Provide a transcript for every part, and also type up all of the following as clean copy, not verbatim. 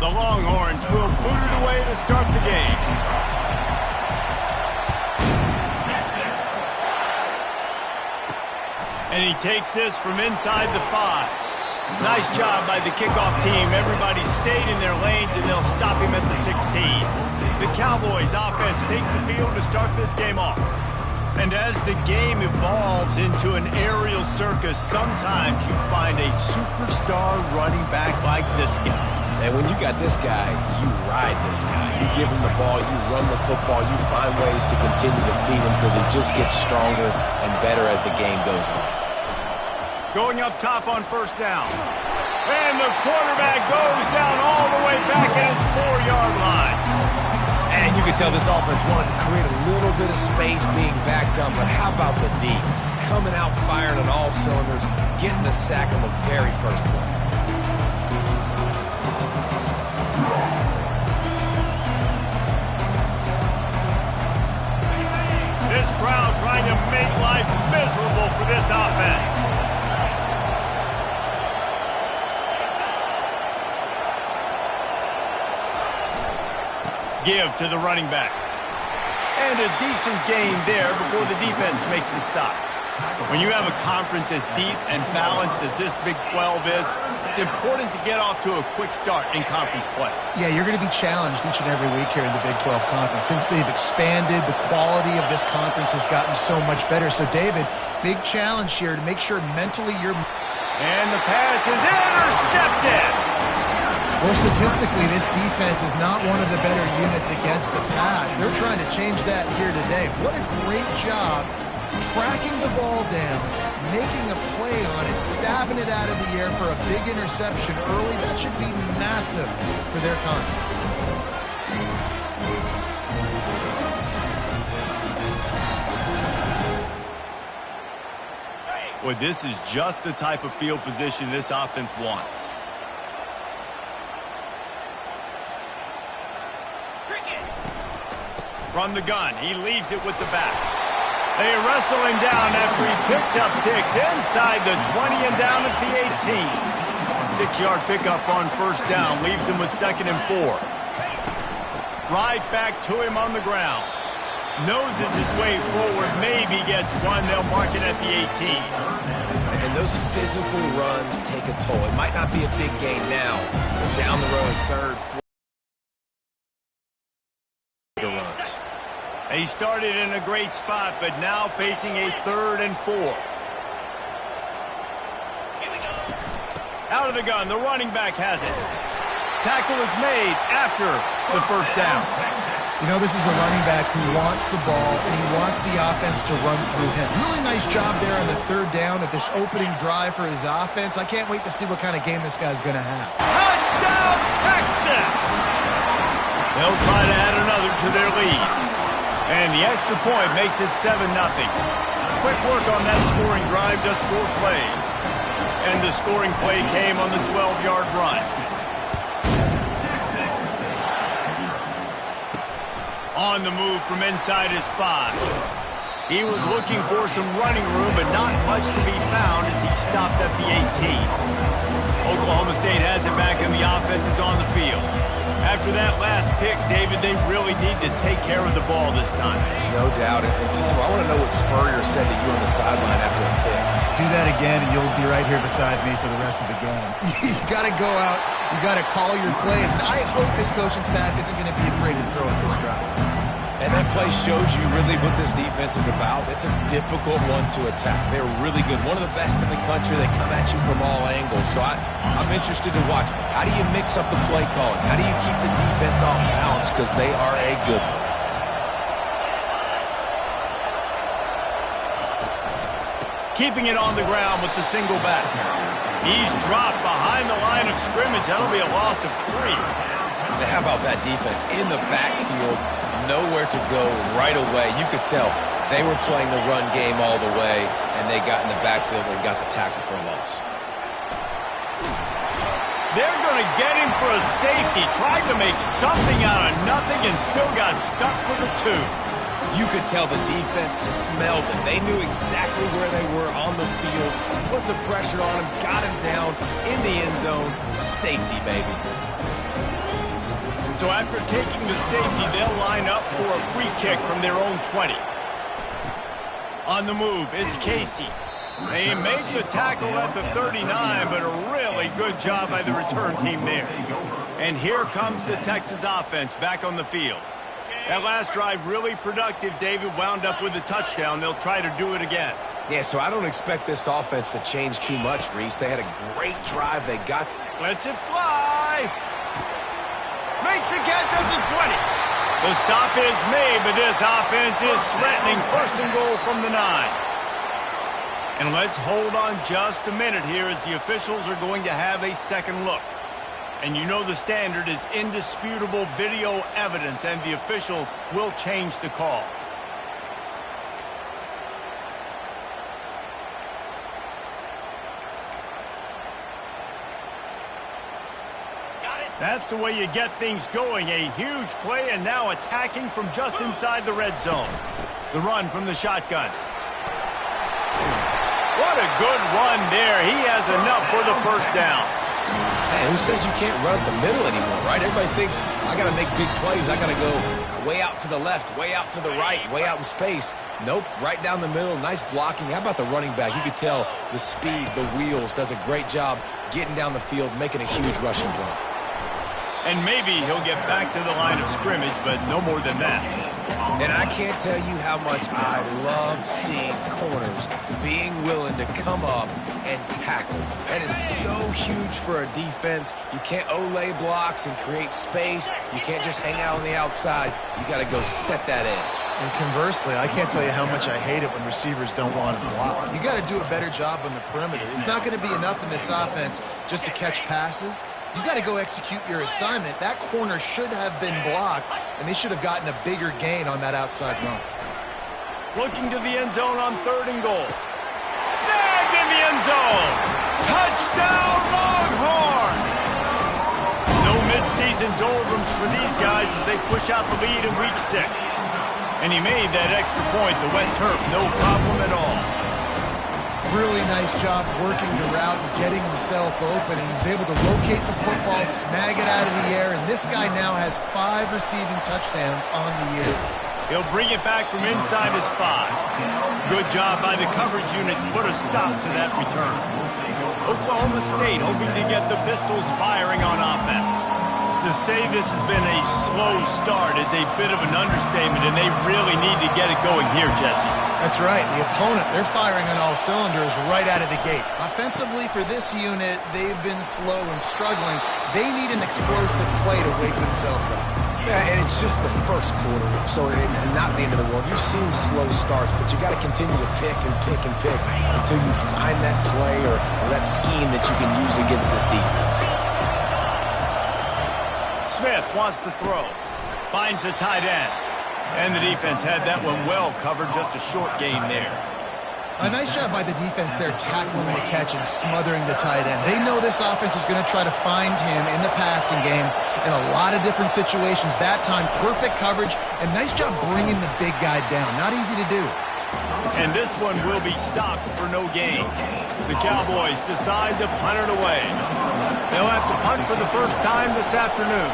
The Longhorns will boot it away to start the game. And he takes this from inside the 5. Nice job by the kickoff team. Everybody stayed in their lanes, and they'll stop him at the 16. The Cowboys offense takes the field to start this game off. And as the game evolves into an aerial circus, sometimes you find a superstar running back like this guy. And when you got this guy, you ride this guy. You give him the ball, you run the football, you find ways to continue to feed him because he just gets stronger and better as the game goes on. Going up top on first down. And the quarterback goes down all the way back at his 4-yard line. And you can tell this offense wanted to create a little bit of space being backed up, but how about the D? Coming out firing on all cylinders, getting the sack on the very first play. This crowd trying to make life miserable for this offense. Give to the running back. And a decent gain there before the defense makes the stop. When you have a conference as deep and balanced as this Big 12 is, it's important to get off to a quick start in conference play. Yeah, you're going to be challenged each and every week here in the Big 12 Conference. Since they've expanded, the quality of this conference has gotten so much better. So, David, big challenge here to make sure mentally you're... And the pass is intercepted! Well, statistically, this defense is not one of the better units against the pass. They're trying to change that here today. What a great job tracking the ball down, making a play on it, stabbing it out of the air for a big interception early. That should be massive for their confidence. Boy, this is just the type of field position this offense wants. From the gun, he leaves it with the back. They wrestle him down after he picks up 6 inside the 20 and down at the 18. 6-yard pickup on first down leaves him with 2nd and 4. Right back to him on the ground. Noses his way forward, maybe gets one. They'll mark it at the 18. And those physical runs take a toll. It might not be a big gain now, but down the road, 3rd, 4th. He started in a great spot, but now facing a 3rd and 4. Out of the gun, the running back has it. Tackle is made after the first down. You know, this is a running back who wants the ball, and he wants the offense to run through him. Really nice job there on the 3rd down of this opening drive for his offense. I can't wait to see what kind of game this guy's going to have. Touchdown, Texans! They'll try to add another to their lead. And the extra point makes it 7-0. Quick work on that scoring drive, just 4 plays. And the scoring play came on the 12-yard run. On the move from inside his 5. He was looking for some running room, but not much to be found as he stopped at the 18. Oklahoma State has it back, and the offense is on the field. After that last pick, David, they really need to take care of the ball this time. No doubt. And Palmer, I want to know what Spurrier said to you on the sideline after a pick. Do that again, and you'll be right here beside me for the rest of the game. You got to go out. You got to call your plays. And I hope this coaching staff isn't going to be afraid to throw at this drive. And that play shows you really what this defense is about. It's a difficult one to attack. They're really good. One of the best in the country. They come at you from all angles. So I'm interested to watch. How do you mix up the play calling? How do you keep the defense off balance? Because they are a good one. Keeping it on the ground with the single back. He's dropped behind the line of scrimmage. That'll be a loss of 3. Now, how about that defense in the backfield? Nowhere to go right away. You could tell they were playing the run game all the way, and they got in the backfield and got the tackle for a loss. They're going to get him for a safety. Tried to make something out of nothing and still got stuck for the 2. You could tell the defense smelled it. They knew exactly where they were on the field, put the pressure on him, got him down in the end zone. Safety, baby. So after taking the safety, they'll line up for a free kick from their own 20. On the move, it's Casey. They make the tackle at the 39, but a really good job by the return team there. And here comes the Texas offense back on the field. That last drive really productive. David wound up with a touchdown. They'll try to do it again. Yeah, so I don't expect this offense to change too much, Reese. They had a great drive. They got... Lets it fly. Makes a catch at the 20. The stop is made, but this offense is threatening first and goal from the 9. And let's hold on just a minute here as the officials are going to have a second look. And you know the standard is indisputable video evidence, and the officials will change the calls. That's the way you get things going. A huge play, and now attacking from just inside the red zone. The run from the shotgun. What a good run there. He has enough for the first down. Man, who says you can't run up the middle anymore, right? Everybody thinks, I got to make big plays. I got to go way out to the left, way out to the right, way out in space. Nope, right down the middle. Nice blocking. How about the running back? You could tell the speed, the wheels, does a great job getting down the field, making a huge rushing play. And maybe he'll get back to the line of scrimmage, but no more than that. And I can't tell you how much I love seeing corners being willing to come up and tackle. That is so huge for a defense. You can't olay blocks and create space. You can't just hang out on the outside. You got to go set that edge. And conversely, I can't tell you how much I hate it when receivers don't want to block. You got to do a better job on the perimeter. It's not going to be enough in this offense just to catch passes. You got to go execute your assignment. That corner should have been blocked, and they should have gotten a bigger gain on that outside run. Looking to the end zone on 3rd and goal. Snagged in the end zone. Touchdown, Longhorn! No midseason doldrums for these guys as they push out the lead in week 6. And he made that extra point, the wet turf, no problem at all. Really nice job working the route and getting himself open. And he's able to locate the football, snag it out of the air, and this guy now has 5 receiving touchdowns on the year. He'll bring it back from inside his 5. Good job by the coverage unit to put a stop to that return. Oklahoma State hoping to get the Pistols firing on offense. To say this has been a slow start is a bit of an understatement, and they really need to get it going here, Jesse. That's right. The opponent, they're firing on all cylinders right out of the gate. Offensively for this unit, they've been slow and struggling. They need an explosive play to wake themselves up. Yeah, and it's just the first quarter, so it's not the end of the world. You've seen slow starts, but you got to continue to pick and pick and pick until you find that play or that scheme that you can use against this defense. Smith wants to throw. Finds a tight end. And the defense had that one well covered, just a short gain there. A nice job by the defense there tackling the catch and smothering the tight end. They know this offense is going to try to find him in the passing game in a lot of different situations. That time, perfect coverage, and nice job bringing the big guy down. Not easy to do. And this one will be stopped for no gain. The Cowboys decide to punt it away. They'll have to punt for the first time this afternoon.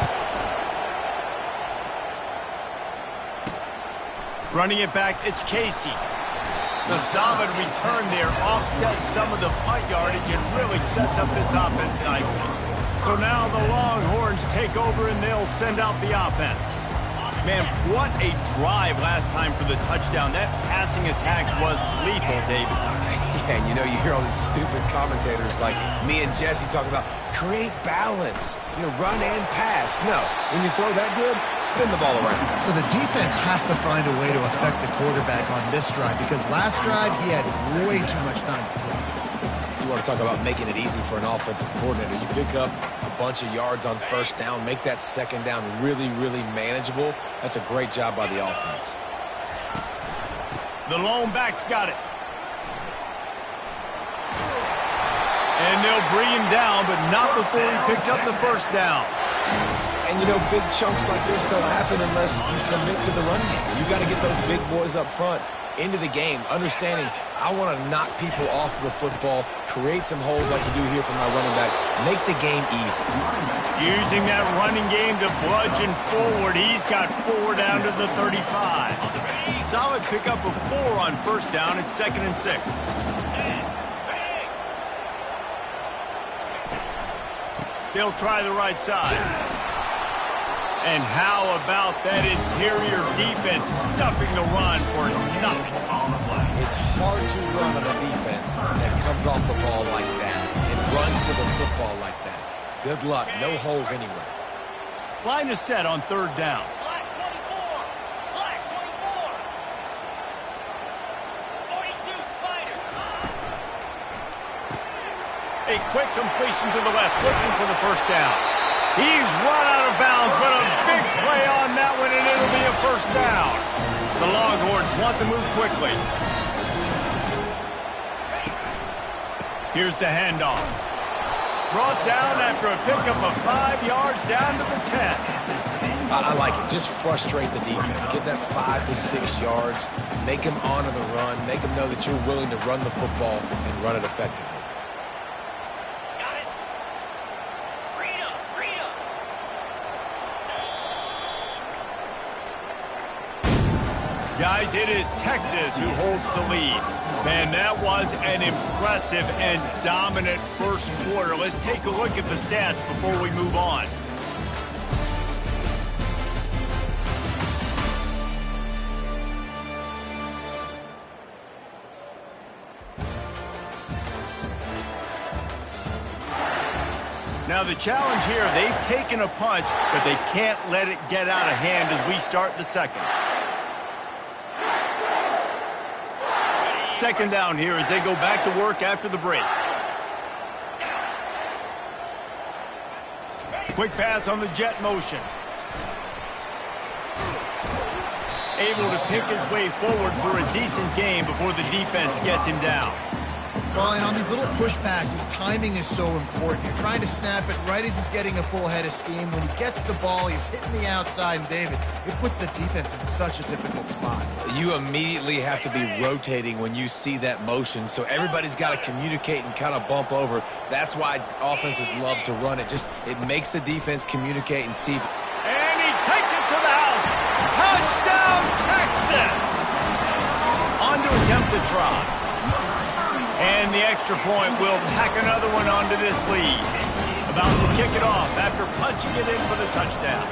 Running it back, it's Casey. The solid return there offsets some of the punt yardage and really sets up this offense nicely. So now the Longhorns take over and they'll send out the offense. Man, what a drive last time for the touchdown. That passing attack was lethal, David. Yeah, and you know, you hear all these stupid commentators like me and Jesse talking about create balance, run and pass. No, when you throw that good, spin the ball around. So the defense has to find a way to affect the quarterback on this drive because last drive he had way too much time to throw. You want to talk about making it easy for an offensive coordinator. You pick up a bunch of yards on first down, make that second down really, really manageable. That's a great job by the offense. The lone back's got it. And they'll bring him down, but not before he picks up the first down. And, you know, big chunks like this don't happen unless you commit to the run game. You got to get those big boys up front into the game, understanding I want to knock people off the football, create some holes like you do here for my running back, make the game easy. Using that running game to bludgeon forward. He's got 4 down to the 35. Solid pickup of 4 on first down. It's 2nd and 6. They'll try the right side. And how about that interior defense stuffing the run for nothing? It's hard to run on a defense that comes off the ball like that and runs to the football like that. Good luck. No holes anywhere. Line is set on 3rd down. Black 24. Black 24. 42 Spider. A quick completion to the left, looking for the first down. He's run out of bounds, but a big play on that one, and it'll be a first down. The Longhorns want to move quickly. Here's the handoff. Brought down after a pickup of 5 yards down to the 10. I like it. Just frustrate the defense. Get that 5 to 6 yards. Make them honor the run. Make them know that you're willing to run the football and run it effectively. Got it. Freedom. Freedom. Guys, it is Texas who holds the lead. Man, that was an impressive and dominant first quarter. Let's take a look at the stats before we move on. Now the challenge here, they've taken a punch, but they can't let it get out of hand as we start the second. 2nd down here as they go back to work after the break. Quick pass on the jet motion. Able to pick his way forward for a decent gain before the defense gets him down. Well, and on these little push passes, timing is so important. You're trying to snap it right as he's getting a full head of steam. When he gets the ball, he's hitting the outside, and David, it puts the defense in such a difficult spot. You immediately have to be rotating when you see that motion, so everybody's got to communicate and kind of bump over. That's why offenses love to run it. It makes the defense communicate and see. And he takes it to the house. Touchdown, Texas! On to attempt to try. And the extra point will tack another one onto this lead. About to kick it off after punching it in for the touchdown.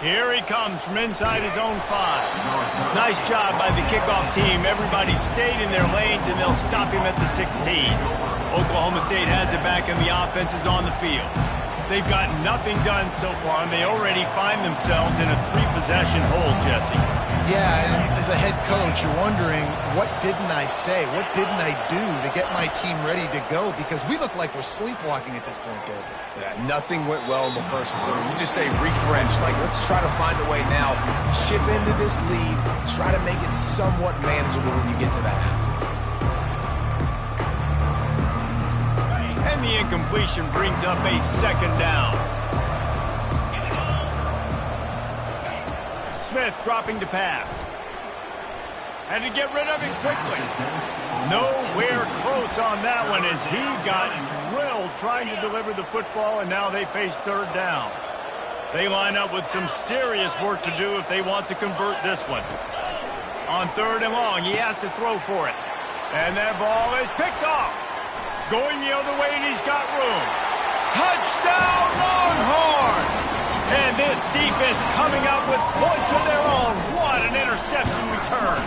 Here he comes from inside his own 5. Nice job by the kickoff team. Everybody stayed in their lanes, and they'll stop him at the 16. Oklahoma State has it back, and the offense is on the field. They've got nothing done so far, and they already find themselves in a 3-possession hole, Jesse. Yeah, and as a head coach, you're wondering, what didn't I say? What didn't I do to get my team ready to go? Because we look like we're sleepwalking at this point, David. Yeah, nothing went well in the first quarter. You just say refresh. Like, let's try to find a way now. Chip into this lead. Try to make it somewhat manageable when you get to the half. And the incompletion brings up a 2nd down. Smith dropping to pass. Had to get rid of it quickly. Nowhere close on that one as he got drilled trying to deliver the football, and now they face 3rd down. They line up with some serious work to do if they want to convert this one. On 3rd and long, he has to throw for it. And that ball is picked off. Going the other way, and he's got room. Touchdown, Longhorns! And this defense coming up with points of their own. What an interception return.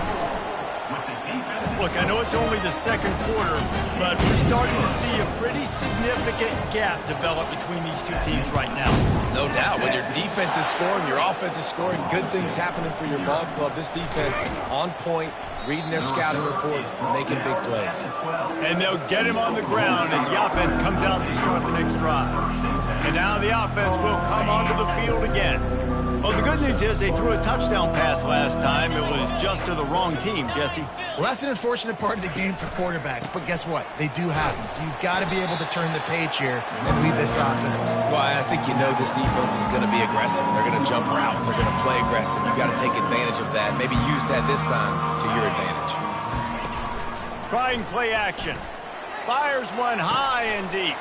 Look, I know it's only the 2nd quarter, but we're starting to see a pretty significant gap develop between these two teams right now. No doubt. When your defense is scoring, your offense is scoring, good things happening for your ball club. This defense on point, reading their scouting report, making big plays. And they'll get him on the ground as the offense comes out to start the next drive. And now the offense will come onto the field again. Well, the good news is they threw a touchdown pass last time. It was just to the wrong team, Jesse. Well, that's an unfortunate part of the game for quarterbacks, but guess what? They do happen, so you've got to be able to turn the page here and lead this offense. Well, I think you know this defense is going to be aggressive. They're going to jump routes. They're going to play aggressive. You've got to take advantage of that. Maybe use that this time to your advantage. Trying play action. Fires one high and deep.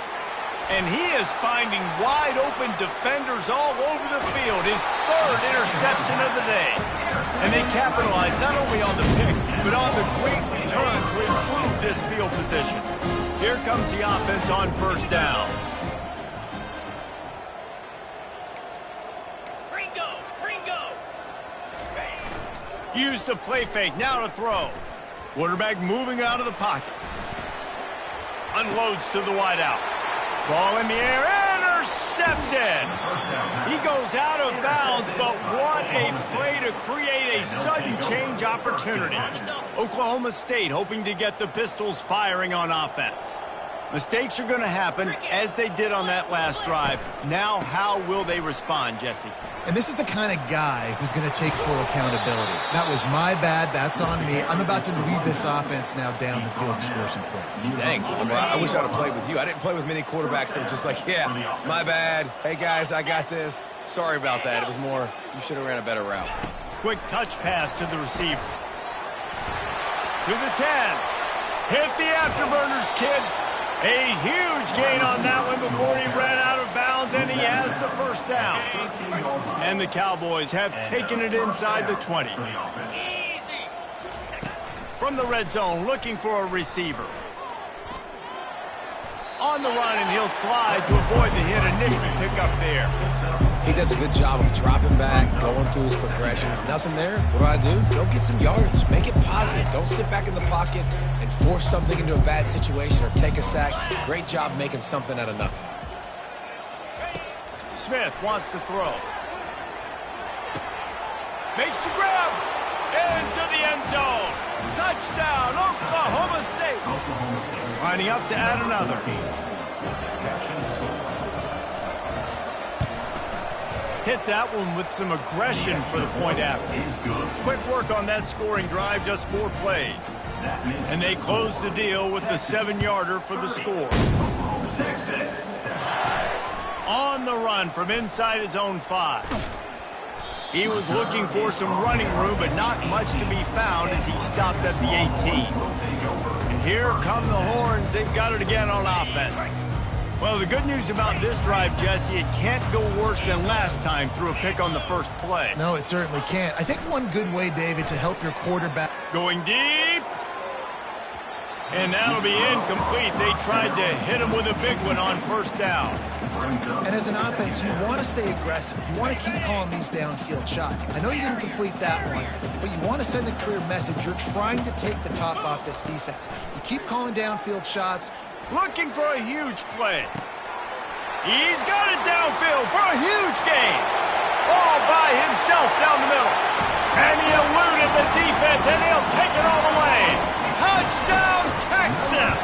And he is finding wide-open defenders all over the field. His third interception of the day. And they capitalize not only on the pick, but on the great return to improve this field position. Here comes the offense on first down. Gringo. Use the play fake, now to throw. Quarterback moving out of the pocket. Unloads to the wideout. Ball in the air, intercepted. He goes out of bounds, but what a play to create a sudden change opportunity. Oklahoma State hoping to get the Pistols firing on offense. Mistakes are going to happen, as they did on that last drive. Now, how will they respond, Jesse? And this is the kind of guy who's going to take full accountability. That was my bad. That's on me. I'm about to lead this offense now down the field to score some points. Dang, I wish I would have played with you. I didn't play with many quarterbacks that were just like, yeah, my bad. Hey, guys, I got this. Sorry about that. It was more, you should have ran a better route. Quick touch pass to the receiver. To the 10. Hit the afterburners, kid. A huge gain on that one before he ran out of bounds, and he has the first down. And the Cowboys have taken it inside the 20. Easy. From the red zone, looking for a receiver. On the run, and he'll slide to avoid the hit. A nifty pickup there. He does a good job of dropping back, going through his progressions. Nothing there. What do? Go get some yards. Make it positive. Don't sit back in the pocket and force something into a bad situation or take a sack. Great job making something out of nothing. Smith wants to throw. Makes the grab. Into the end zone. Touchdown, Oklahoma State. Lining up to add another. Hit that one with some aggression for the point after. Quick work on that scoring drive, just 4 plays. And they close the deal with the 7-yarder for the score. On the run from inside his own 5. He was looking for some running room, but not much to be found as he stopped at the 18. And here come the horns. They've got it again on offense. Well, the good news about this drive, Jesse, it can't go worse than last time through a pick on the first play. No, it certainly can't. I think one good way, David, to help your quarterback. Going deep. And that'll be incomplete. They tried to hit him with a big one on first down. And as an offense, you want to stay aggressive. You want to keep calling these downfield shots. I know you didn't complete that one, but you want to send a clear message. You're trying to take the top off this defense. You keep calling downfield shots. Looking for a huge play. He's got it downfield for a huge gain. All by himself down the middle. And he eluded the defense, and he'll take it all the way. Touchdown, Texas!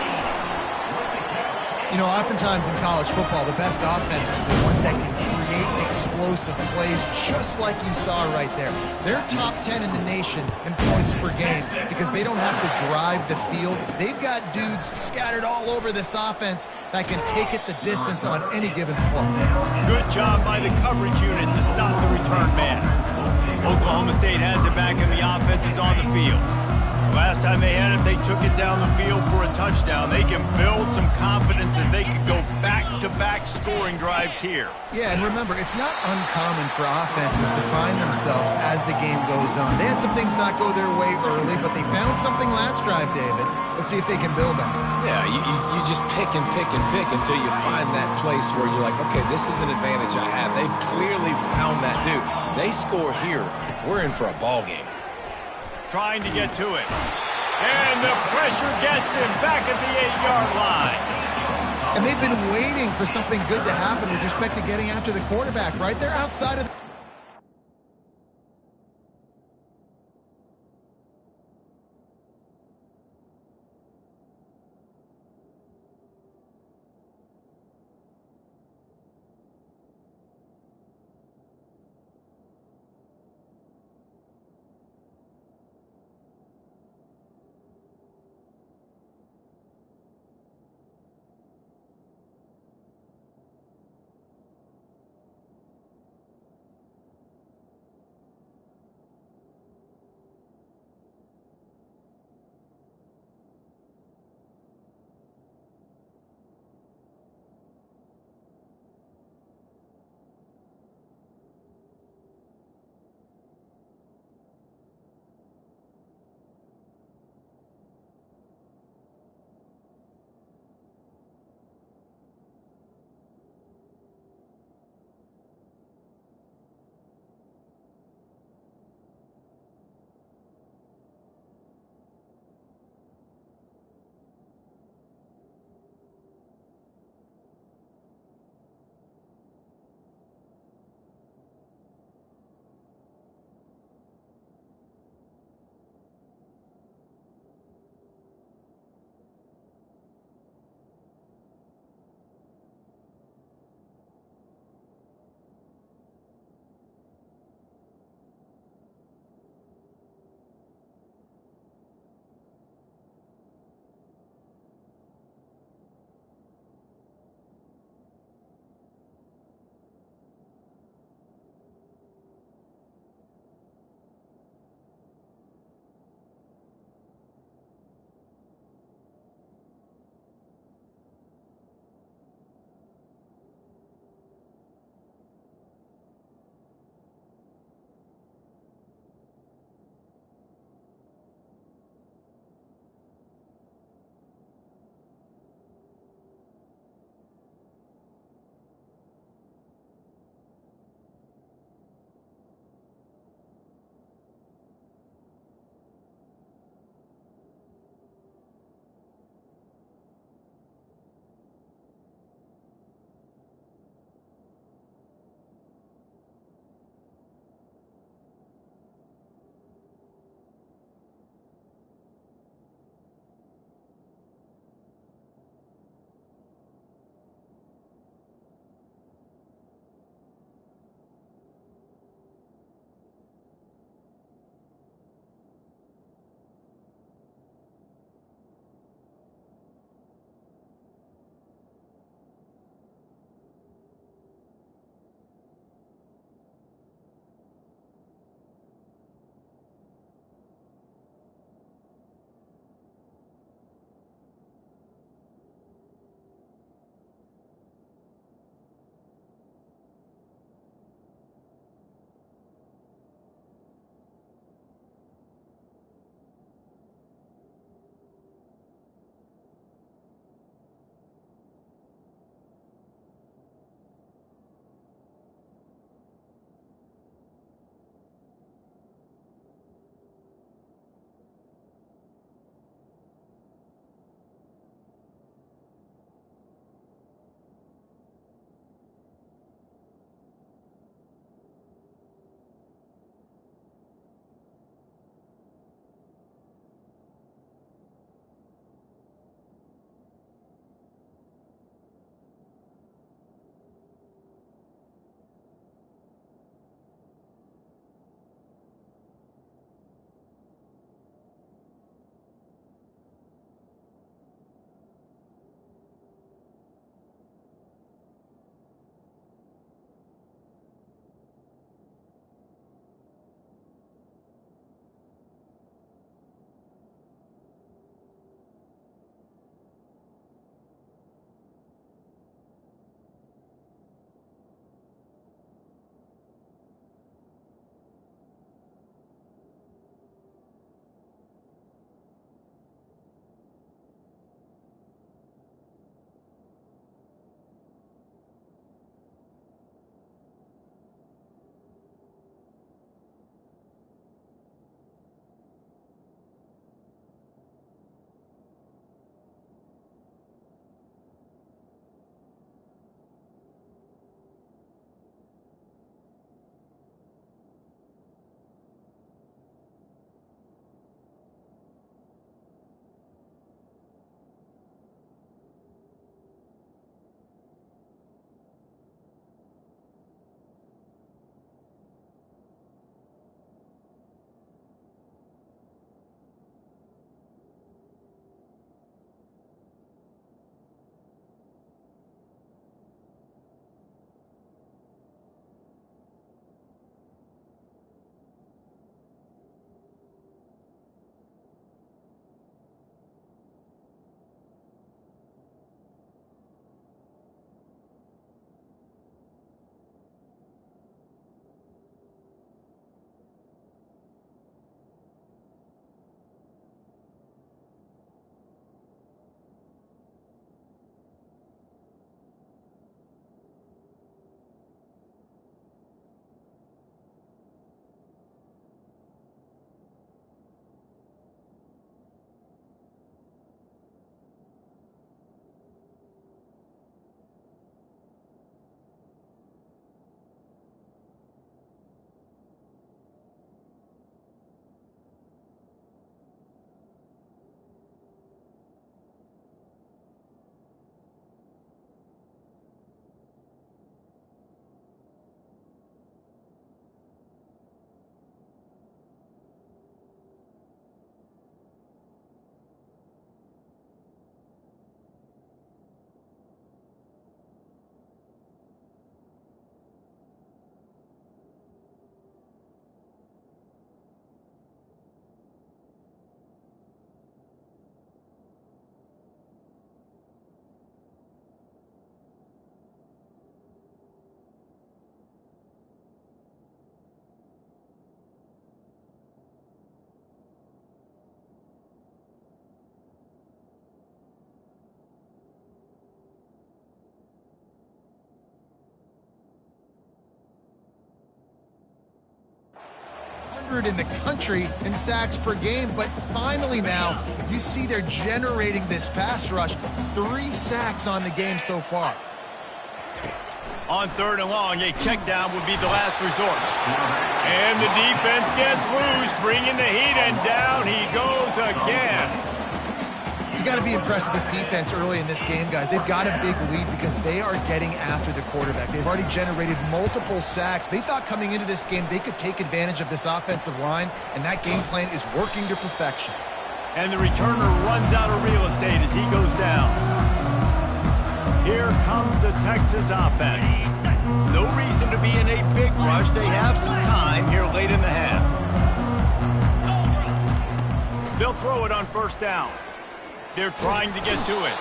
You know, oftentimes in college football, the best offenses are the ones that can create explosive plays, just like you saw right there. They're top 10 in the nation in points per game because they don't have to drive the field. They've got dudes scattered all over this offense that can take it the distance on any given play. Good job by the coverage unit to stop the return man. Oklahoma State has it back, and the offense is on the field. Last time they had it, they took it down the field for a touchdown. They can build some confidence that they can go back-to-back scoring drives here. Yeah, and remember, it's not uncommon for offenses to find themselves as the game goes on. They had some things not go their way early, but they found something last drive, David. Let's see if they can build on it. Yeah, you just pick and pick and pick until you find that place where you're like, okay, this is an advantage I have. They clearly found that dude. They score here, we're in for a ball game. Trying to get to it. And the pressure gets him back at the 8-yard line. And they've been waiting for something good to happen with respect to getting after the quarterback right there outside of the 3rd in the country in sacks per game, but finally now you see they're generating this pass rush. 3 sacks on the game so far. On 3rd and long, a check down would be the last resort. And the defense gets loose, bringing the heat, and down he goes again. You got to be impressed with this defense early in this game, guys. They've got a big lead because they are getting after the quarterback. They've already generated multiple sacks. They thought coming into this game they could take advantage of this offensive line, and that game plan is working to perfection. And the returner runs out of real estate as he goes down. Here comes the Texas offense. No reason to be in a big rush. They have some time here late in the half. They'll throw it on 1st down. They're trying to get to it.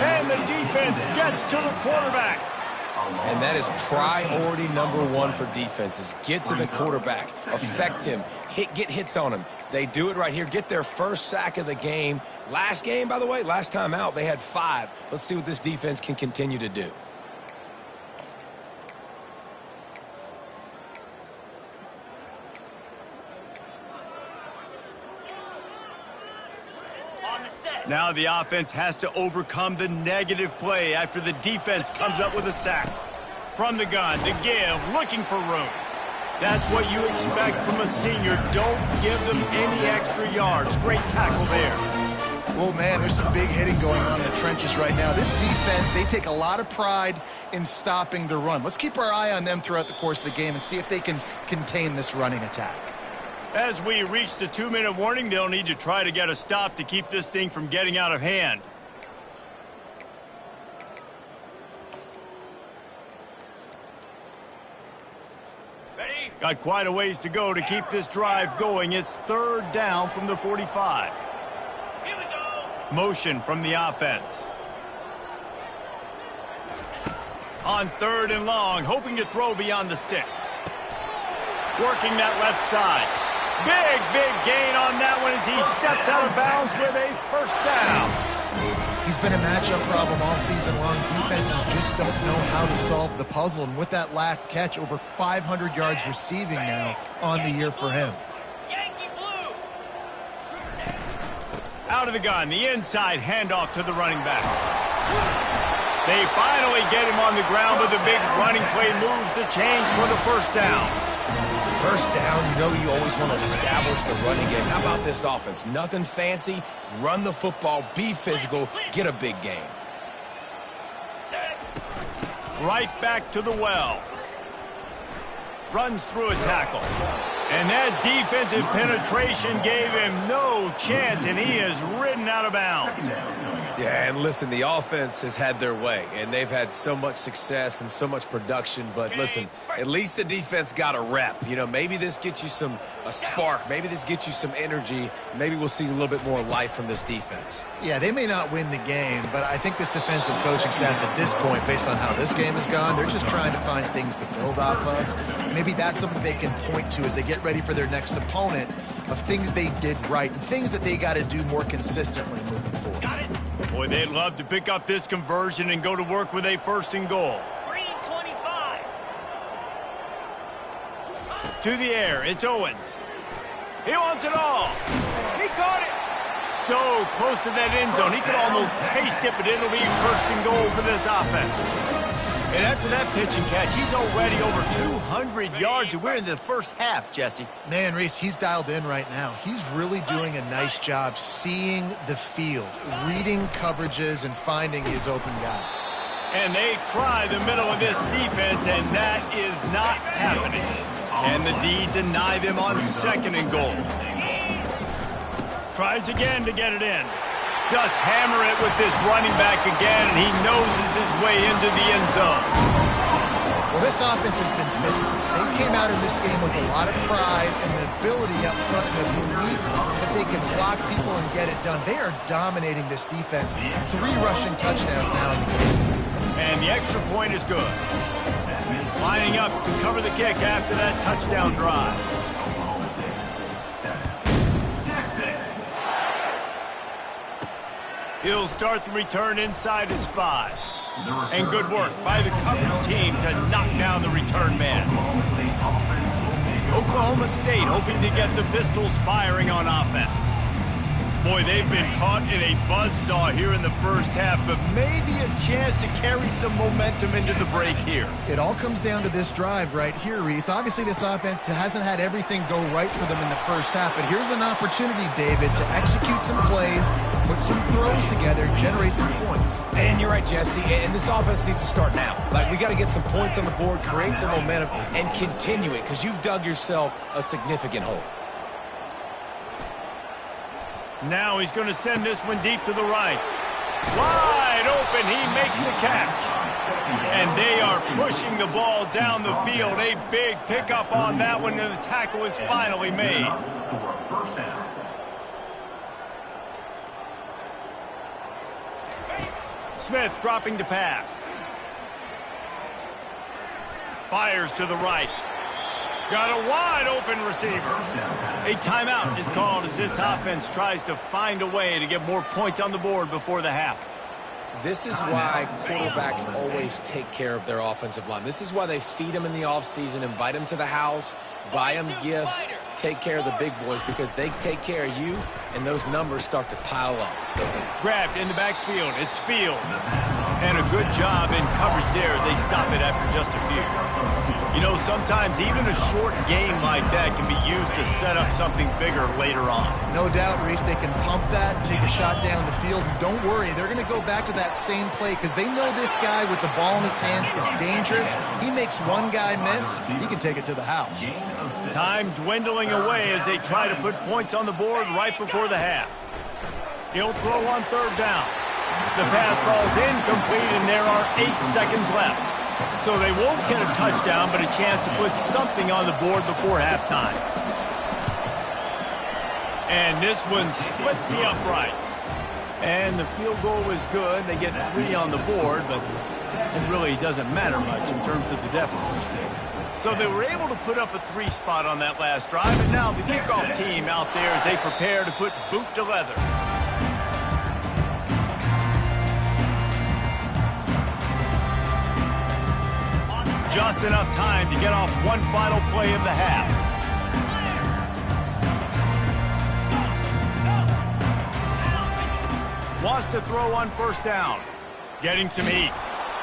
And the defense gets to the quarterback. And that is priority number 1 for defenses. Get to the quarterback. Affect him. Get hits on him. They do it right here. Get their first sack of the game. Last game, by the way, last time out, they had 5. Let's see what this defense can continue to do. Now the offense has to overcome the negative play after the defense comes up with a sack. From the gun, the give, looking for room. That's what you expect from a senior. Don't give them any extra yards. Great tackle there. Oh, man, there's some big hitting going on in the trenches right now. This defense, they take a lot of pride in stopping the run. Let's keep our eye on them throughout the course of the game and see if they can contain this running attack. As we reach the 2-minute warning, they'll need to try to get a stop to keep this thing from getting out of hand. Ready? Got quite a ways to go to keep this drive going. It's 3rd down from the 45. Here we go. Motion from the offense. On 3rd and long, hoping to throw beyond the sticks. Working that left side. Big gain on that one as he steps out of bounds with a 1st down. He's been a matchup problem all season long. Defenses just don't know how to solve the puzzle. And with that last catch, over 500 yards receiving now on the year for him. Yankee Blue. Out of the gun, the inside handoff to the running back. They finally get him on the ground, but the big running play moves the chains for the 1st down. 1st down, you know you always want to establish the running game. How about this offense? Nothing fancy. Run the football, be physical, get a big gain. Right back to the well. Runs through a tackle. And that defensive penetration gave him no chance, and he is ridden out of bounds. Yeah, and listen, the offense has had their way, and they've had so much success and so much production. But listen, at least the defense got a rep. You know, maybe this gets you a spark. Maybe this gets you some energy. Maybe we'll see a little bit more life from this defense. Yeah, they may not win the game, but I think this defensive coaching staff at this point, based on how this game has gone, they're just trying to find things to build off of. Maybe that's something they can point to as they get ready for their next opponent, of things they did right and things that they got to do more consistently moving forward. Got it. Boy, they'd love to pick up this conversion and go to work with a 1st and goal. Green 25. To the air, it's Owens. He wants it all. He caught it. So close to that end zone, he could almost taste it, but it'll be 1st and goal for this offense. And after that pitch and catch, he's already over 200 yards, and we're in the 1st half, Jesse. Man, Reese, he's dialed in right now. He's really doing a nice job seeing the field, reading coverages, and finding his open guy. And they try the middle of this defense, and that is not happening. And the D deny them on 2nd and goal. Tries again to get it in. Just hammer it with this running back again, and he noses his way into the end zone. Well, this offense has been physical. They came out in this game with a lot of pride and the ability up front and the belief that they can block people and get it done. They are dominating this defense. 3 rushing touchdowns now in the game. And the extra point is good. Lining up to cover the kick after that touchdown drive. He'll start the return inside his 5. And good work by the coverage team to knock down the return man. Oklahoma State hoping to get the Pistols firing on offense. Boy, they've been caught in a buzzsaw here in the first half, but maybe a chance to carry some momentum into the break here. It all comes down to this drive right here, Reese. Obviously, this offense hasn't had everything go right for them in the first half, but here's an opportunity, David, to execute some plays, put some throws together, generate some points. And you're right, Jesse, and this offense needs to start now. Like, we got to get some points on the board, create some momentum, and continue it, because you've dug yourself a significant hole. Now he's going to send this one deep to the right. Wide open, he makes the catch. And they are pushing the ball down the field. A big pickup on that one, and the tackle is finally made. Smith dropping to pass. Fires to the right. Got a wide open receiver. A timeout is called as this offense tries to find a way to get more points on the board before the half. This is why quarterbacks always take care of their offensive line. This is why they feed them in the offseason, invite them to the house, buy them gifts, take care of the big boys, because they take care of you, and those numbers start to pile up. Grabbed in the backfield. It's Fields. And a good job in coverage there as they stop it after just a few. You know, sometimes even a short game like that can be used to set up something bigger later on. No doubt, Reese, they can pump that, take a shot down the field. Don't worry, they're going to go back to that same play because they know this guy with the ball in his hands is dangerous. He makes one guy miss, he can take it to the house. Time dwindling away as they try to put points on the board right before the half. He'll throw on third down. The pass falls incomplete, and there are 8 seconds left. So they won't get a touchdown, but a chance to put something on the board before halftime. And this one splits the uprights. And the field goal is good. They get 3 on the board, but it really doesn't matter much in terms of the deficit. So they were able to put up a 3 spot on that last drive, and now the kickoff team out there as they prepare to put boot to leather. Just enough time to get off one final play of the half. Wants to throw on first down. Getting some heat.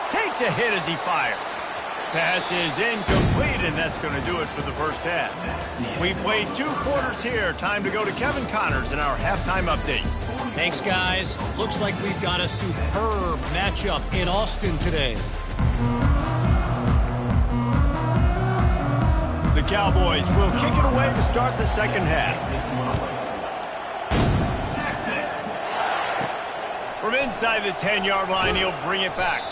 Takes a hit as he fires. Pass is incomplete, and that's going to do it for the first half. We played 2 quarters here. Time to go to Kevin Connors in our halftime update. Thanks, guys. Looks like we've got a superb matchup in Austin today. The Cowboys will kick it away to start the second half. From inside the 10-yard line, he'll bring it back.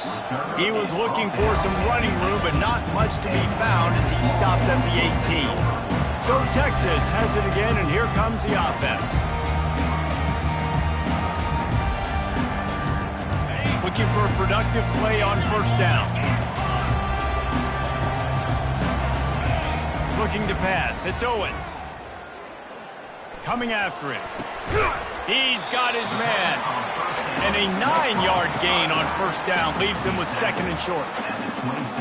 He was looking for some running room, but not much to be found as he stopped at the 18. So Texas has it again, and here comes the offense. Looking for a productive play on first down. Looking to pass. It's Owens. Coming after him. He's got his man. And a 9-yard gain on first down leaves him with second and short.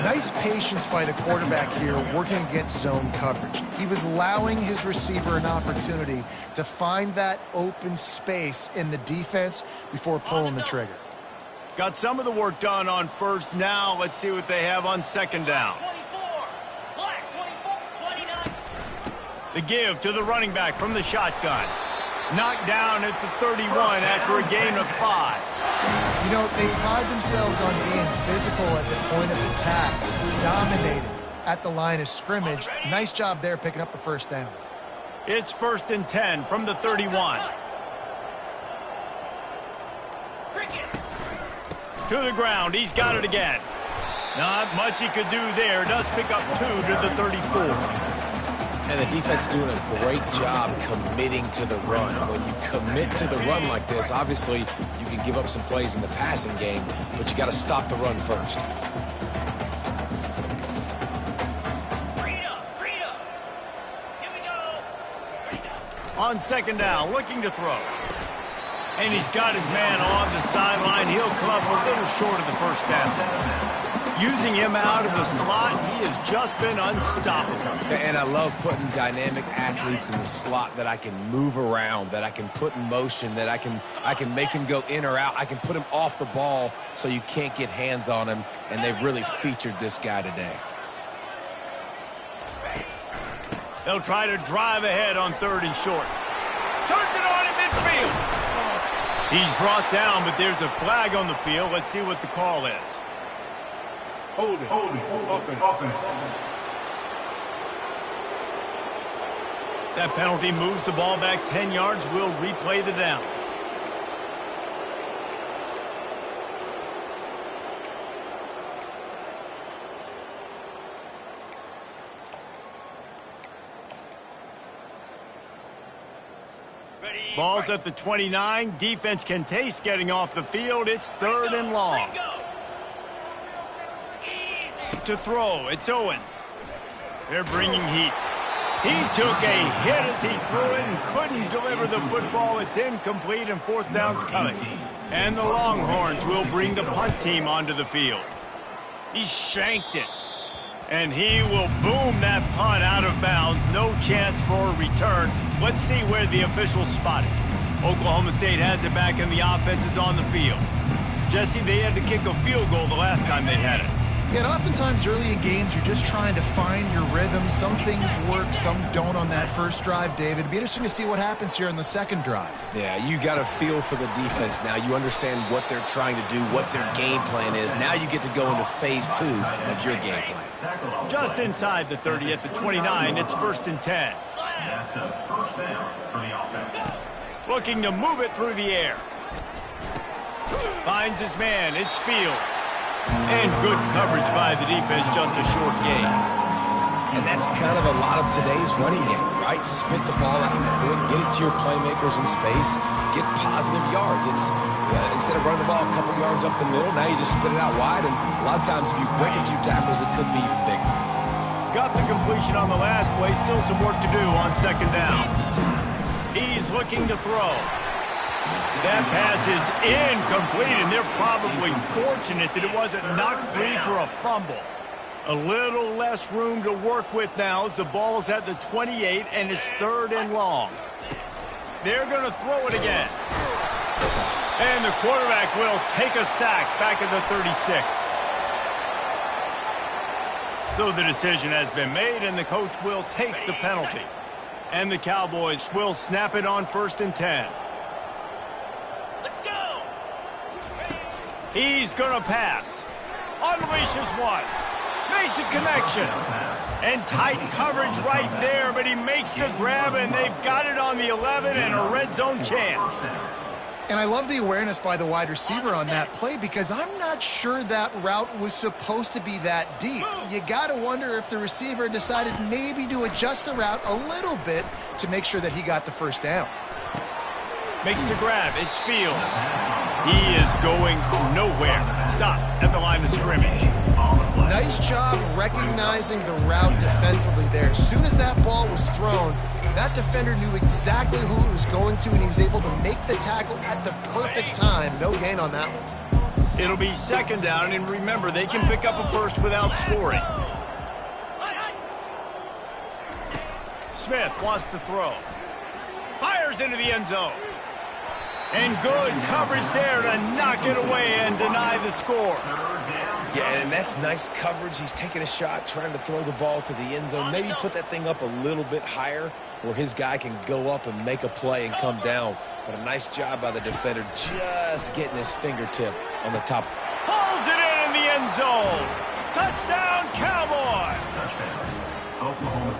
Nice patience by the quarterback here working against zone coverage. He was allowing his receiver an opportunity to find that open space in the defense before pulling the trigger. Got some of the work done on first. Now let's see what they have on second down. 24. Black, 24, 29. The give to the running back from the shotgun. Knocked down at the 31 after a gain of 5. You know, they pride themselves on being physical at the point of attack, dominating at the line of scrimmage. Nice job there picking up the first down. It's 1st and 10 from the 31. To the ground. He's got it again. Not much he could do there. Does pick up 2 to the 34. And the defense doing a great job committing to the run. When you commit to the run like this, obviously you can give up some plays in the passing game, but you got to stop the run first. Freedom. Here we go. On second down, looking to throw. And he's got his man on the sideline. He'll come up a little short of the first down. Using him out of the slot, he has just been unstoppable. And I love putting dynamic athletes in the slot that I can move around, that I can put in motion, that I can make him go in or out. I can put him off the ball so you can't get hands on him, and they've really featured this guy today. They'll try to drive ahead on 3rd and short. Turns it on in midfield. He's brought down, but there's a flag on the field. Let's see what the call is. Hold it. Offense. That penalty moves the ball back 10 yards. We'll replay the down. Ball's at the 29. Defense can taste getting off the field. It's 3rd and long. To throw, it's Owens. They're bringing heat. He took a hit as he threw it and couldn't deliver the football. It's incomplete and 4th down's coming. And the Longhorns will bring the punt team onto the field. He shanked it. And he will boom that punt out of bounds. No chance for a return. Let's see where the officials spot it. Oklahoma State has it back and the offense is on the field. Jesse, they had to kick a field goal the last time they had it. Yeah, and oftentimes early in games, you're just trying to find your rhythm. Some things work, some don't on that first drive, David. It'd be interesting to see what happens here in the second drive. Yeah, you got a feel for the defense now. You understand what they're trying to do, what their game plan is. Now you get to go into phase 2 of your game plan. Just inside the 30 at the 29, it's 1st and 10. That's a first down for the offense. Looking to move it through the air. Finds his man, it's Fields. And good coverage by the defense, just a short gain. And that's kind of a lot of today's running game, right? Spit the ball out quick, get it to your playmakers in space, get positive yards. It's instead of running the ball a couple yards up the middle, now you just spit it out wide, and a lot of times if you break a few tackles, it could be even bigger. Got the completion on the last play, still some work to do on 2nd down. He's looking to throw. That pass is incomplete, and they're probably fortunate that it wasn't knocked free for a fumble. A little less room to work with now as the ball's at the 28, and it's 3rd and long. They're going to throw it again. And the quarterback will take a sack back at the 36. So the decision has been made, and the coach will take the penalty. And the Cowboys will snap it on 1st and 10. He's going to pass. Unleashes one. Makes a connection. And tight coverage right there, but he makes the grab, and they've got it on the 11 and a red zone chance. And I love the awareness by the wide receiver on that play because I'm not sure that route was supposed to be that deep. You got to wonder if the receiver decided maybe to adjust the route a little bit to make sure that he got the 1st down. Makes the grab. It's Fields. He is going nowhere. Stop at the line of scrimmage. Nice job recognizing the route defensively there. As soon as that ball was thrown, that defender knew exactly who it was going to, and he was able to make the tackle at the perfect time. No gain on that one. It'll be 2nd down, and remember, they can pick up a first without scoring. Smith wants to throw. Fires into the end zone. And good coverage there to knock it away and deny the score. Yeah, and that's nice coverage. He's taking a shot, trying to throw the ball to the end zone. Maybe put that thing up a little bit higher where his guy can go up and make a play and come down. But a nice job by the defender just getting his fingertip on the top. Pulls it in the end zone. Touchdown, Cowboys.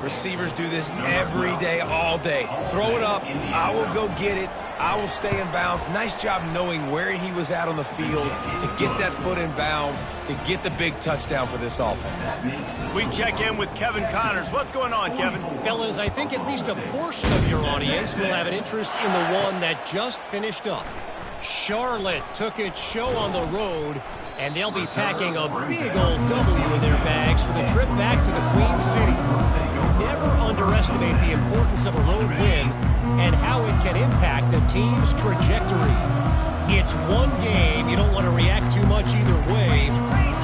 Receivers do this every day, all day. Throw it up. I will go get it. I will stay in bounds. Nice job knowing where he was at on the field to get that foot in bounds, to get the big touchdown for this offense. We check in with Kevin Connors. What's going on, Kevin? Fellas, I think at least a portion of your audience will have an interest in the one that just finished up. Charlotte took its show on the road, and they'll be packing a big old W in their bags for the trip back to the Queen City. Never underestimate the importance of a road win and how it can impact a team's trajectory. It's one game. You don't want to react too much either way.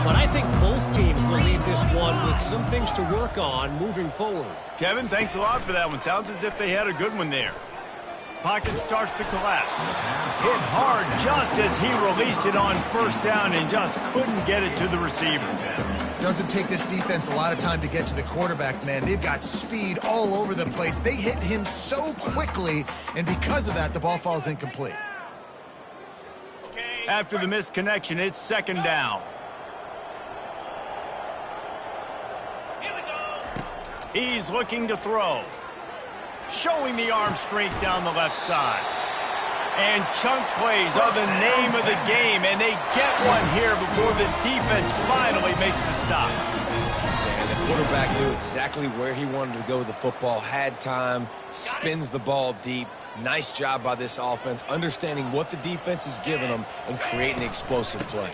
But I think both teams will leave this one with some things to work on moving forward. Kevin, thanks a lot for that one. Sounds as if they had a good one there. Pocket starts to collapse. Hit hard just as he released it on first down and just couldn't get it to the receiver. Doesn't take this defense a lot of time to get to the quarterback, man. They've got speed all over the place. They hit him so quickly, and because of that, the ball falls incomplete. After the missed connection, it's second down. He's looking to throw. Showing the arm strength down the left side. And chunk plays are the name of the game, and they get one here before the defense finally makes the stop. And the quarterback knew exactly where he wanted to go with the football, had time, spins the ball deep. Nice job by this offense, understanding what the defense is giving them and creating an explosive play.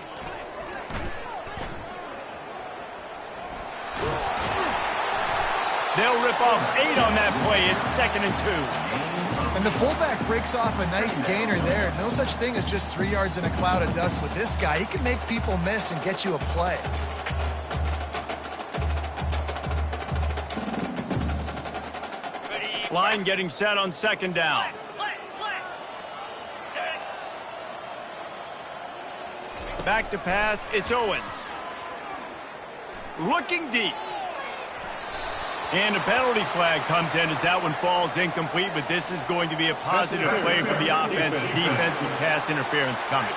They'll rip off 8 on that play. It's 2nd and 2. And the fullback breaks off a nice gainer there. No such thing as just 3 yards in a cloud of dust with this guy. He can make people miss and get you a play. Line getting set on second down. Back to pass. It's Owens. Looking deep. And a penalty flag comes in as that one falls incomplete, but this is going to be a positive play for the offense. Defense with pass interference coming.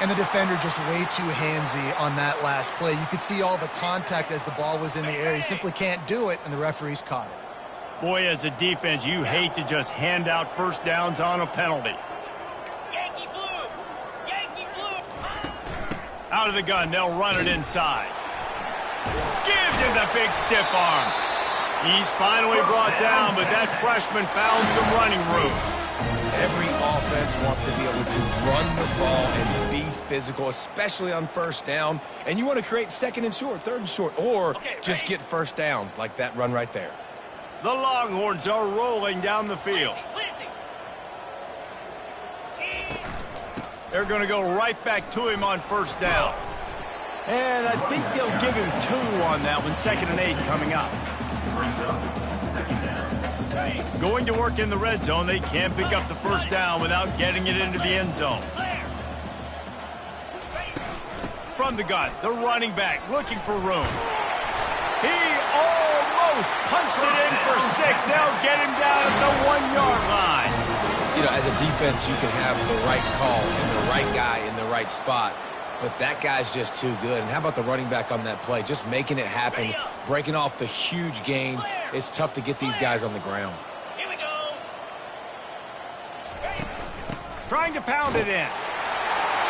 And the defender just way too handsy on that last play. You could see all the contact as the ball was in the air. He simply can't do it, and the referees caught it. Boy, as a defense, you hate to just hand out first downs on a penalty. Yankee blue! Yankee blue! Out of the gun, they'll run it inside. Gives him the big stiff arm. He's finally brought down, but that freshman found some running room. Every offense wants to be able to run the ball and be physical, especially on first down. And you want to create 2nd and short, 3rd and short, or just get first downs like that run right there. The Longhorns are rolling down the field. They're going to go right back to him on first down. And I think they'll give him 2 on that one. 2nd and 8 coming up. Going to work in the red zone. They can't pick up the first down without getting it into the end zone. From the gun, the running back looking for room. He almost punched it in for 6. They'll get him down at the 1-yard line. You know, as a defense, you can have the right call and the right guy in the right spot. But that guy's just too good. And how about the running back on that play? Just making it happen, breaking off the huge gain. It's tough to get these guys on the ground. Here we go. Trying to pound it in.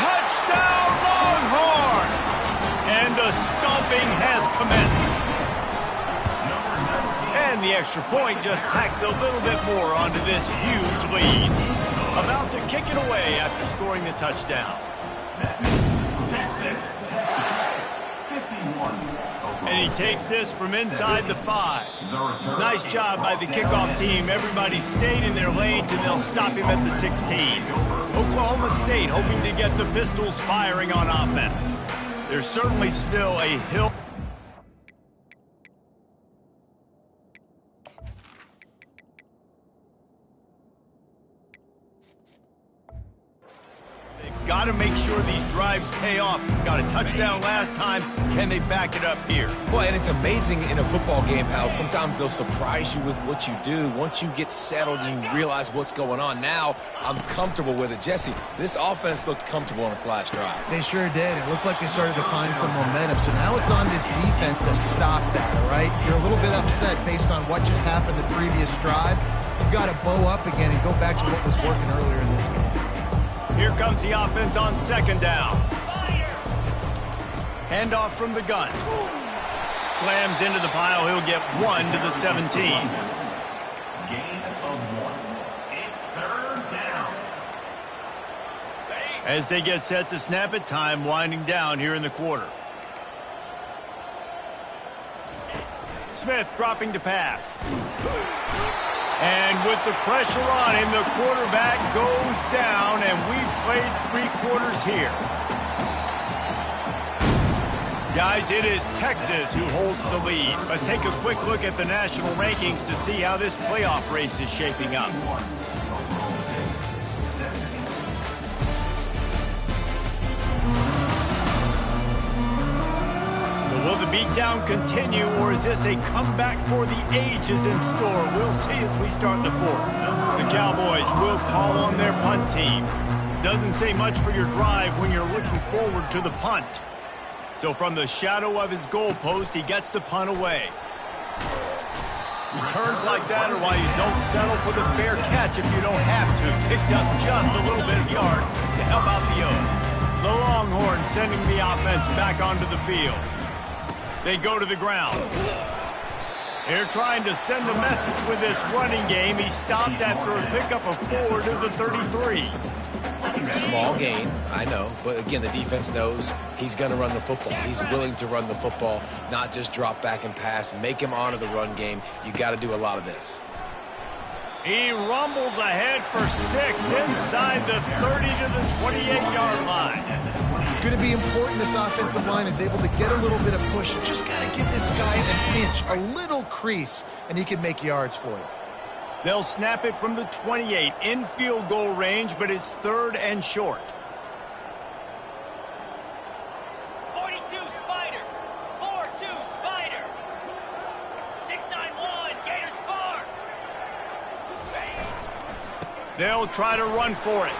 Touchdown, Longhorn! And the stomping has commenced. And the extra point just tacks a little bit more onto this huge lead. About to kick it away after scoring the touchdown. And he takes this from inside the 5. Nice job by the kickoff team. Everybody stayed in their lanes, and they'll stop him at the 16. Oklahoma State hoping to get the Pistols firing on offense. There's certainly still a hill. Got to make sure these drives pay off. Got a touchdown last time. Can they back it up here? Well, and it's amazing in a football game how sometimes they'll surprise you with what you do. Once you get settled and you realize what's going on, now I'm comfortable with it. Jesse, this offense looked comfortable on its last drive. They sure did. It looked like they started to find some momentum. So now it's on this defense to stop that, all right? You're a little bit upset based on what just happened the previous drive. You've got to bow up again and go back to what was working earlier in this game. Here comes the offense on second down. Handoff from the gun. Slams into the pile. He'll get 1 to the 17. Gain of 1. It's 3rd down. As they get set to snap it, time winding down here in the quarter. Smith dropping to pass. And with the pressure on him, the quarterback goes down, and we've played 3 quarters here. Guys, it is Texas who holds the lead. Let's take a quick look at the national rankings to see how this playoff race is shaping up. Will the beatdown continue, or is this a comeback for the ages in store? We'll see as we start the 4th. The Cowboys will call on their punt team. Doesn't say much for your drive when you're looking forward to the punt. So from the shadow of his goalpost, he gets the punt away. Returns like that are why you don't settle for the fair catch if you don't have to. Picks up just a little bit of yards to help out the O's. The Longhorns sending the offense back onto the field. They go to the ground. They're trying to send a message with this running game. He stopped after a pickup of 4 to the 33. Small gain, I know. But again, the defense knows he's going to run the football. He's willing to run the football, not just drop back and pass. Make him honor the run game. You got to do a lot of this. He rumbles ahead for 6 inside the 30 to the 28-yard line. It's going to be important this offensive line is able to get a little bit of push. Just got to give this guy an inch, a little crease, and he can make yards for you. They'll snap it from the 28 in field goal range, but it's 3rd and short. 42 Spider. 4-2 Spider. 6-9-1 Gators far. They'll try to run for it.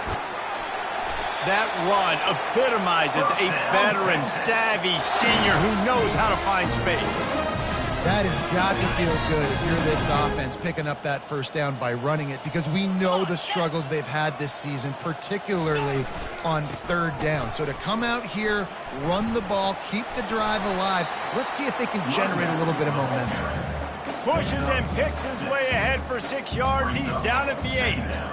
That run epitomizes a veteran, savvy senior who knows how to find space. That has got to feel good if you're this offense picking up that first down by running it, because we know the struggles they've had this season, particularly on 3rd down. So to come out here, run the ball, keep the drive alive, let's see if they can generate a little bit of momentum. Pushes and picks his way ahead for 6 yards. He's down at the 8.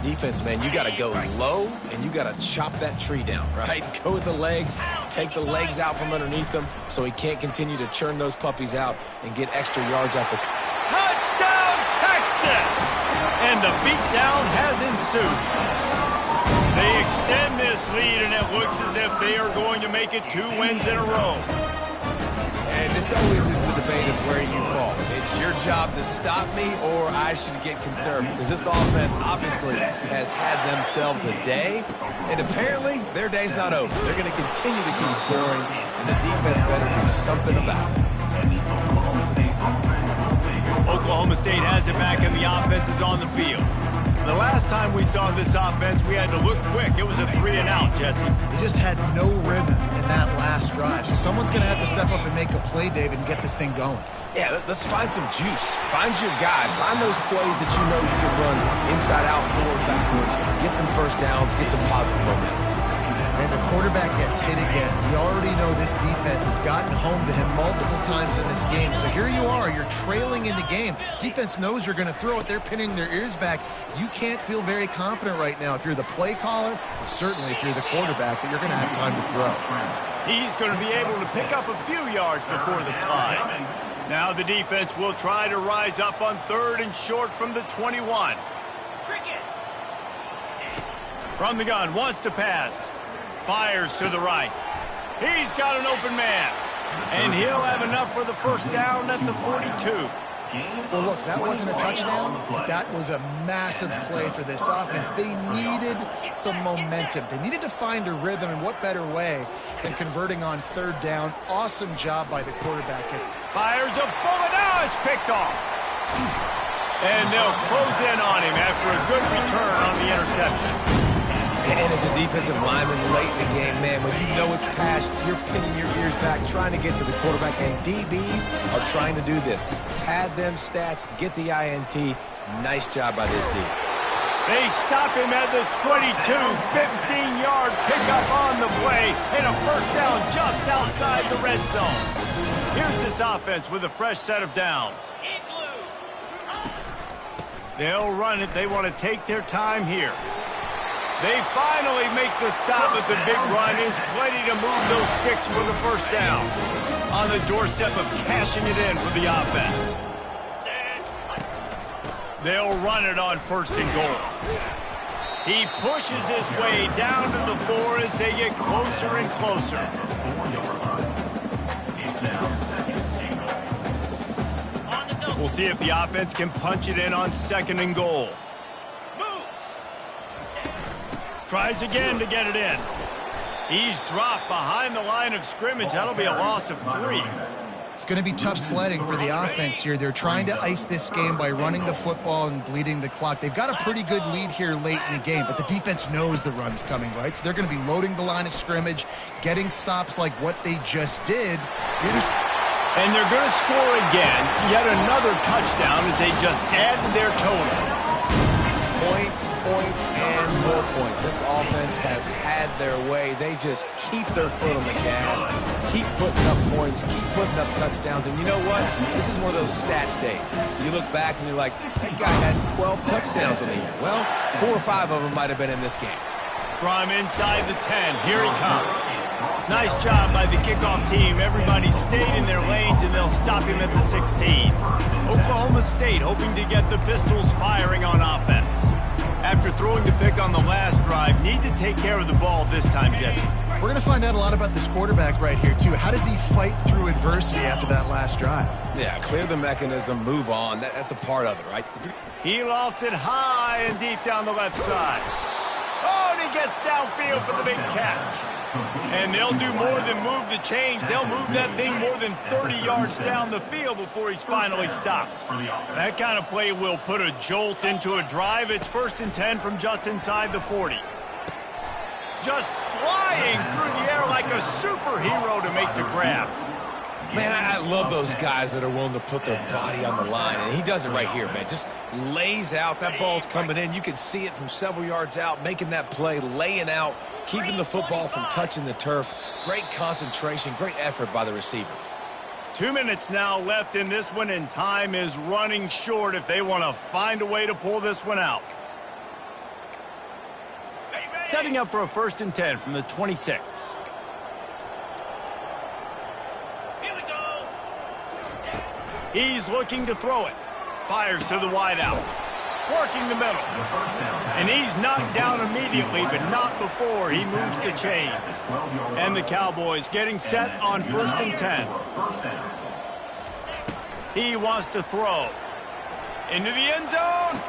Defense, man, you got to go low, and you got to chop that tree down, right? Go with the legs, take the legs out from underneath them so he can't continue to churn those puppies out and get extra yards after. Touchdown, Texas! And the beatdown has ensued. They extend this lead, and it looks as if they are going to make it 2 wins in a row. And this always is the debate of where you fall. It's your job to stop me, or I should get conservative. Because this offense obviously has had themselves a day, and apparently their day's not over. They're going to continue to keep scoring, and the defense better do something about it. Oklahoma State has it back, and the offense is on the field. The last time we saw this offense, we had to look quick. It was a 3-and-out, Jesse. They just had no rhythm in that last drive. So someone's going to have to step up and make a play, David, and get this thing going. Yeah, let's find some juice. Find your guy. Find those plays that you know you can run inside out, forward, backwards. Get some first downs. Get some positive momentum. And the quarterback gets hit again. We already know this defense has gotten home to him multiple times in this game. So here you are. You're trailing in the game. Defense knows you're going to throw it. They're pinning their ears back. You can't feel very confident right now if you're the play caller, and certainly if you're the quarterback, that you're going to have time to throw. He's going to be able to pick up a few yards before the slide. Now the defense will try to rise up on 3rd and short from the 21. Cricket. From the gun, wants to pass. Fires to the right. He's got an open man. And he'll have enough for the first down at the 42. Well, look, that wasn't a touchdown, but that was a massive play for this offense. They needed some momentum. They needed to find a rhythm, and what better way than converting on 3rd down. Awesome job by the quarterback. Fires a bullet. Now it's picked off. And they'll close in on him after a good return on the interception. And as a defensive lineman late in the game, man, when you know it's passed, you're pinning your ears back, trying to get to the quarterback, and DBs are trying to do this. Pad them stats, get the INT. Nice job by this D. They stop him at the 22, 15-yard pickup on the play, and a first down just outside the red zone. Here's this offense with a fresh set of downs. In blue. They'll run it. They want to take their time here. They finally make the stop, but the big run is plenty to move those sticks for the first down. On the doorstep of cashing it in for the offense. They'll run it on 1st and goal. He pushes his way down to the 4 as they get closer and closer. 4-yard line. It's now 2nd and goal. On the double. We'll see if the offense can punch it in on 2nd and goal. Moves. Tries again to get it in. He's dropped behind the line of scrimmage. That'll be a loss of 3. It's going to be tough sledding for the offense here. They're trying to ice this game by running the football and bleeding the clock. They've got a pretty good lead here late in the game, but the defense knows the run's coming, right? So they're going to be loading the line of scrimmage, getting stops like what they just did. And they're going to score again. Yet another touchdown as they just add to their total. Points, and more points. This offense has had their way. They just keep their foot on the gas, keep putting up points, keep putting up touchdowns. And you know what? This is one of those stats days. You look back and you're like, that guy had 12 touchdowns in the year. Well, 4 or 5 of them might have been in this game. From inside the 10, here he comes. Nice job by the kickoff team. Everybody stayed in their lanes, and they'll stop him at the 16. Oklahoma State hoping to get the Pistols firing on offense. After throwing the pick on the last drive, need to take care of the ball this time, Jesse. We're going to find out a lot about this quarterback right here, too. How does he fight through adversity after that last drive? Yeah, clear the mechanism, move on. That's a part of it, right? He lofts it high and deep down the left side. Oh, and he gets downfield for the big catch. And they'll do more than move the chains. They'll move that thing more than 30 yards down the field before he's finally stopped. That kind of play will put a jolt into a drive. It's 1st and 10 from just inside the 40. Just flying through the air like a superhero to make the grab. Man, I love those guys that are willing to put their body on the line, and he does it right here, man. Just lays out. That ball's coming in. You can see it from several yards out, making that play, laying out, keeping the football from touching the turf. Great concentration, great effort by the receiver. 2 minutes now left in this one, and time is running short if they want to find a way to pull this one out. Setting up for a 1st and 10 from the 26. He's looking to throw it. Fires to the wideout. Working the middle. And he's knocked down immediately, but not before he moves the chains. And the Cowboys getting set on 1st and 10. He wants to throw. Into the end zone.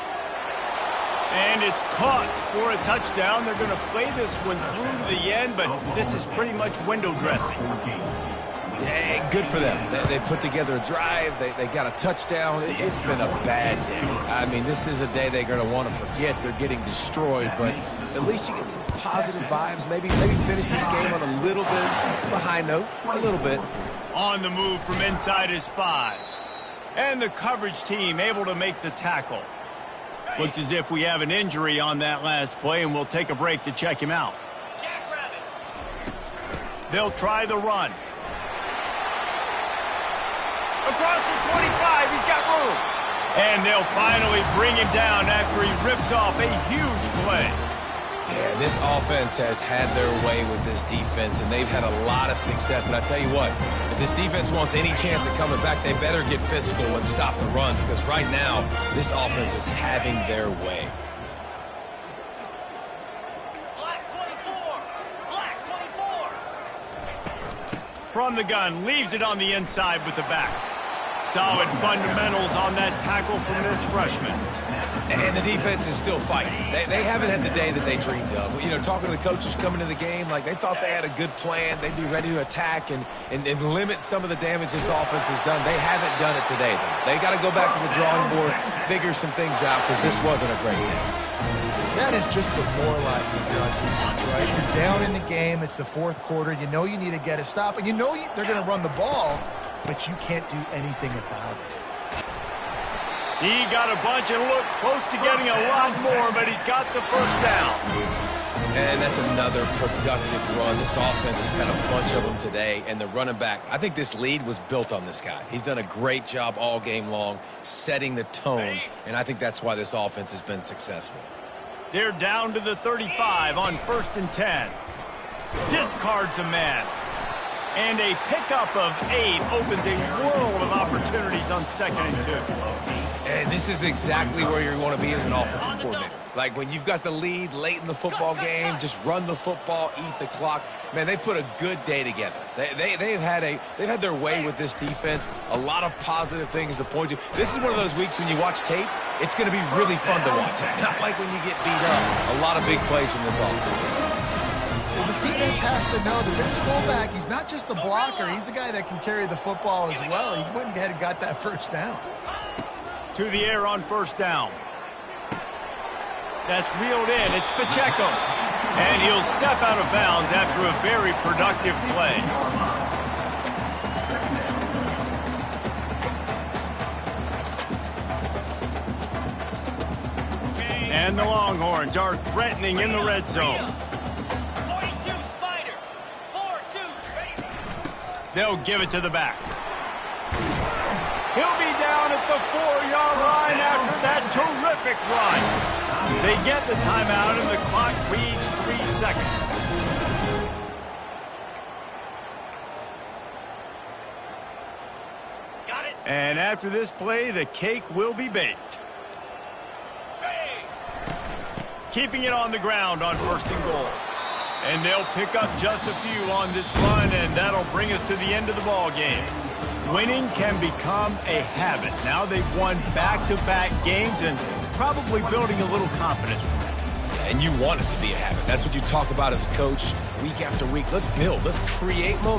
And it's caught for a touchdown. They're going to play this one through to the end, but this is pretty much window dressing. Yeah, good for them. They put together a drive. They got a touchdown. It's been a bad day. I mean, this is a day they're going to want to forget. They're getting destroyed, but at least you get some positive vibes. Maybe finish this game on a little bit of a high note. A little bit. On the move from inside his 5. And the coverage team able to make the tackle. Looks as if we have an injury on that last play, and we'll take a break to check him out. They'll try the run. Across the 25, he's got room. And they'll finally bring him down after he rips off a huge play. Yeah, this offense has had their way with this defense, and they've had a lot of success. And I tell you what, if this defense wants any chance at coming back, they better get physical and stop the run, because right now, this offense is having their way. Black 24. Black 24. From the gun, leaves it on the inside with the back. Solid fundamentals on that tackle from this freshman. And the defense is still fighting. They haven't had the day that they dreamed of. You know, talking to the coaches coming to the game, like they thought they had a good plan. They'd be ready to attack and limit some of the damage this offense has done. They haven't done it today, though. They got to go back to the drawing board, figure some things out, because this wasn't a great game. That is just demoralizing if you're on defense, right? You're down in the game. It's the 4th quarter. You know you need to get a stop, and you know they're going to run the ball, but you can't do anything about it. He got a bunch and looked close to getting a lot more, but he's got the 1st down. And that's another productive run. This offense has had a bunch of them today, and the running back, I think this lead was built on this guy. He's done a great job all game long, setting the tone, and I think that's why this offense has been successful. They're down to the 35 on 1st and 10. Discards a man. And a pickup of 8 opens a world of opportunities on 2nd and 2. And this is exactly where you want to be as an offensive coordinator. Like when you've got the lead late in the football game, just run the football, eat the clock. Man, they put a good day together. They've had their way with this defense. A lot of positive things to point to. This is one of those weeks when you watch tape, it's going to be really fun to watch. Not like when you get beat up. A lot of big plays from this offense. Well, this defense has to know that this fullback, he's not just a blocker. He's a guy that can carry the football as well. He went ahead and got that first down. To the air on 1st down. That's reeled in. It's Pacheco. And he'll step out of bounds after a very productive play. And the Longhorns are threatening in the red zone. They'll give it to the back. He'll be down at the 4-yard line after that terrific run. They get the timeout and the clock reads 3 seconds. Got it. And after this play, the cake will be baked. Keeping it on the ground on 1st and goal. And they'll pick up just a few on this run, and that'll bring us to the end of the ball game. Winning can become a habit. Now they've won back-to-back games and probably building a little confidence from that. And you want it to be a habit. That's what you talk about as a coach week after week. Let's build. Let's create momentum.